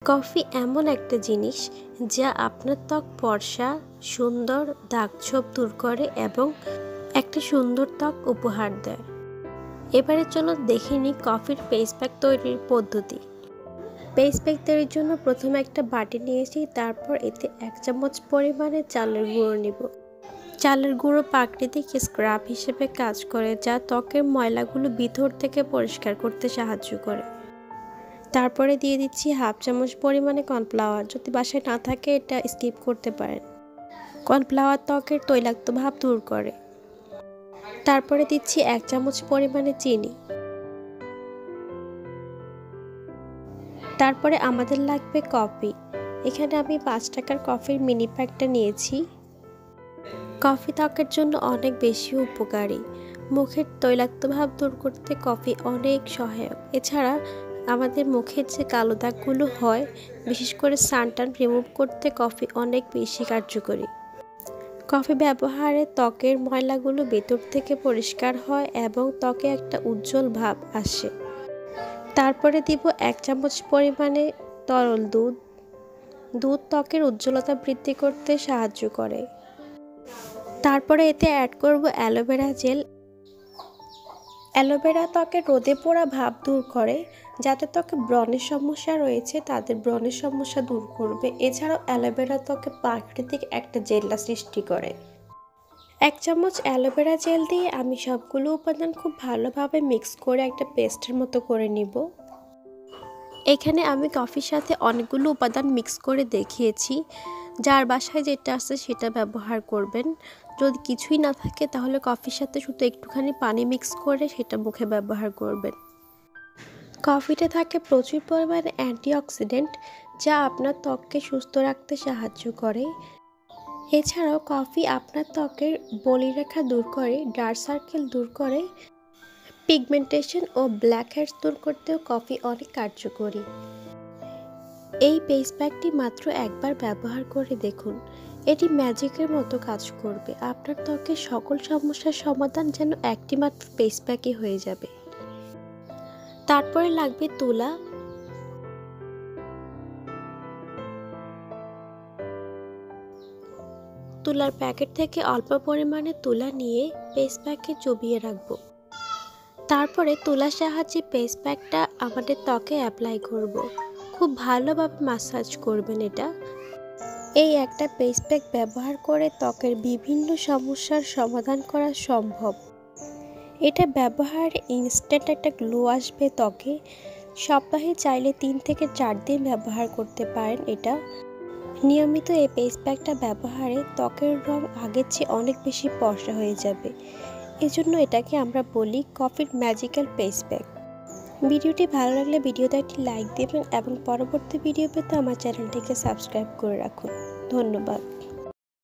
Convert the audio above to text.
Coffee এমন একটা জিনিস যা আপনার ত্বক ফর্সা, সুন্দর দাগ-ছোপ দূর করে এবং একটা সুন্দর ত্বক উপহার দেয়। এবারে চলো দেখে নিই কফির ফেস প্যাক তৈরির পদ্ধতি। ফেস প্যাক তৈরির জন্য প্রথমে একটা বাটি নিয়েছি, তারপর এতে 1 চামচ পরিমাণে চালের গুঁড়ো নিব। চালের গুঁড়ো প্রাকৃতিক স্ক্রাব হিসেবে কাজ করে, যা ত্বকের ময়লাগুলো ভিতর থেকে পরিষ্কার করতে সাহায্য করে। তারপরে দিয়ে দিচ্ছি 1/2 চামচ পরিমাণে কর্নফ্লাওয়ার। যদি বাসায় না থাকে এটা স্কিপ করতে পারেন। কর্নফ্লাওয়ার ত্বকের তৈলাক্ত ভাব দূর করে। তারপরে দিচ্ছি 1 চামচ পরিমাণে চিনি। তারপরে আমাদের লাগবে কফি। এখানে আমি 5 টাকার কফির মিনি প্যাকটা নিয়েছি। কফি ত্বকের জন্য অনেক বেশি উপকারী। মুখের তৈলাক্ত ভাব দূর করতে কফি অনেক সহায়ক। এছাড়া আমাদের মুখের যে কালো দাগগুলো হয়, বিশেষ করে সানটান রিমুভ করতে কফি অনেক বেশি কার্যকরী। কফি ব্যবহারে ত্বকের ময়লাগুলো ভেতর থেকে পরিষ্কার হয় এবং ত্বকে একটা উজ্জ্বল ভাব আসে। তারপরে দিব 1 চামচ পরিমাণে তরল দুধ। দুধ ত্বকের উজ্জ্বলতা বৃদ্ধি করতে সাহায্য করে। তারপরে এতে অ্যাড করব অ্যালোভেরা জেল। অ্যালোভেরা ত্বকের রোদে পোড়া ভাব দূর করে। যাদের ত্বকে ব্রণের সমস্যা রয়েছে তাদের ব্রণের সমস্যা দূর করবে। এছাড়াও অ্যালোভেরা ত্বকে প্রাকৃতিক একটা জেল্লা সৃষ্টি করে। 1 চামচ অ্যালোভেরা জেল দিয়ে আমি সবগুলো উপাদান খুব ভালোভাবে মিক্স করে একটা পেস্টের মতো করে নিব। এখানে আমি কফির সাথে অনেকগুলো উপাদান মিক্স করে দেখিয়েছি। যার বাসায় যেটা আছে সেটা ব্যবহার করবেন। যদি কিছুই না থাকে তাহলে কফির সাথে শুধু একটুখানি পানি মিক্স করে সেটা মুখে ব্যবহার করবেন। কফিতে থাকে প্রচুর পরিমাণে অ্যান্টিঅক্সিডেন্ট, যা আপনার ত্বককে সুস্থ রাখতে সাহায্য করে। এছাড়াও কফি আপনার ত্বকের বলিরেখা দূর করে, ডার্ক সার্কেল দূর করে, পিগমেন্টেশন ও ব্ল্যাক হেডস দূর করতেও কফি অনেক কার্যকরী। এই ফেস প্যাকটি মাত্র একবার ব্যবহার করে দেখুন, এটি ম্যাজিকের মতো কাজ করবে। আপনার ত্বকের সকল সমস্যার সমাধান যেন একটি মাত্র ফেস প্যাকই হয়ে যাবে। তারপরে লাগবে তুলা। তুলার প্যাকেট থেকে অল্প পরিমাণে তুলা নিয়ে ফেস প্যাকে চুবিয়ে রাখবো। তারপরে তুলার সাহায্যে ফেস প্যাকটা আমাদের ত্বকে অ্যাপ্লাই করব। খুব ভালোভাবে মাসাজ করবেন এটা। এই একটা ফেস প্যাক ব্যবহার করে ত্বকের বিভিন্ন সমস্যার সমাধান করা সম্ভব। এটা ব্যবহারে ইনস্ট্যান্ট একটা গ্লো আসবে ত্বকে। সপ্তাহে চাইলে 3 থেকে 4 দিন ব্যবহার করতে পারেন এটা। নিয়মিত এই ফেস প্যাকটা ব্যবহারে ত্বকের রং আগের চেয়ে অনেক বেশি ফর্সা হয়ে যাবে। এজন্য এটাকে আমরা বলি কফির ম্যাজিক্যাল ফেস প্যাক। ভিডিওটি ভালো লাগলে ভিডিওতে একটি লাইক দেবেন এবং পরবর্তী ভিডিও পেতে আমার চ্যানেলটিকে সাবস্ক্রাইব করে রাখুন। ধন্যবাদ।